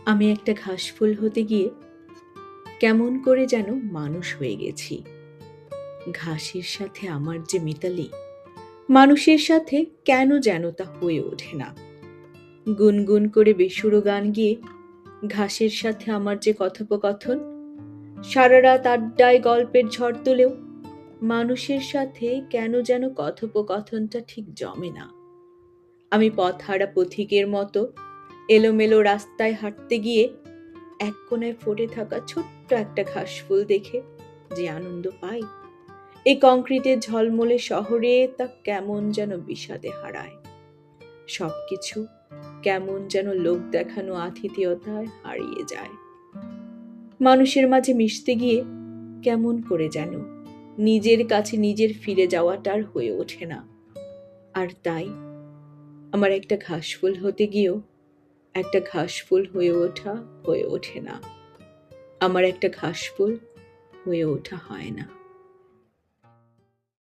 আমি একটা ঘাসফুল হতে গিয়ে কেমন করে যেন মানুষ হয়ে গেছি। ঘাসের সাথে আমার যে মিতালি, মানুষের সাথে কেন যেন তা হয়ে ওঠে না। গুনগুন করে বেসুরো গান গিয়ে ঘাসের সাথে আমার যে কথোপকথন, সারা রাত আড্ডায় গল্পের ঝড় তুলেও মানুষের সাথে কেন যেন কথোপকথনটা ঠিক জমে না। আমি পথহারা পথিকের মতো এলোমেলো রাস্তায় হাঁটতে গিয়ে এক কোণায় ফুটে থাকা ছোট্ট একটা ঘাসফুল দেখে যে আনন্দ পাই, এই কংক্রিটের ঝলমলে শহরে তা কেমন যেন বিষাদে হারায়। সবকিছু কেমন যেন লোক দেখানো আতিথেয়তায় হারিয়ে যায়। মানুষের মাঝে মিশতে গিয়ে কেমন করে যেন নিজের কাছে নিজের ফিরে যাওয়াটার হয়ে ওঠে না। আর তাই আমার একটা ঘাসফুল হতে গিয়েও একটা ঘাসফুল হয়ে ওঠে না। আমার একটা ঘাসফুল হয়ে ওঠা হয় না।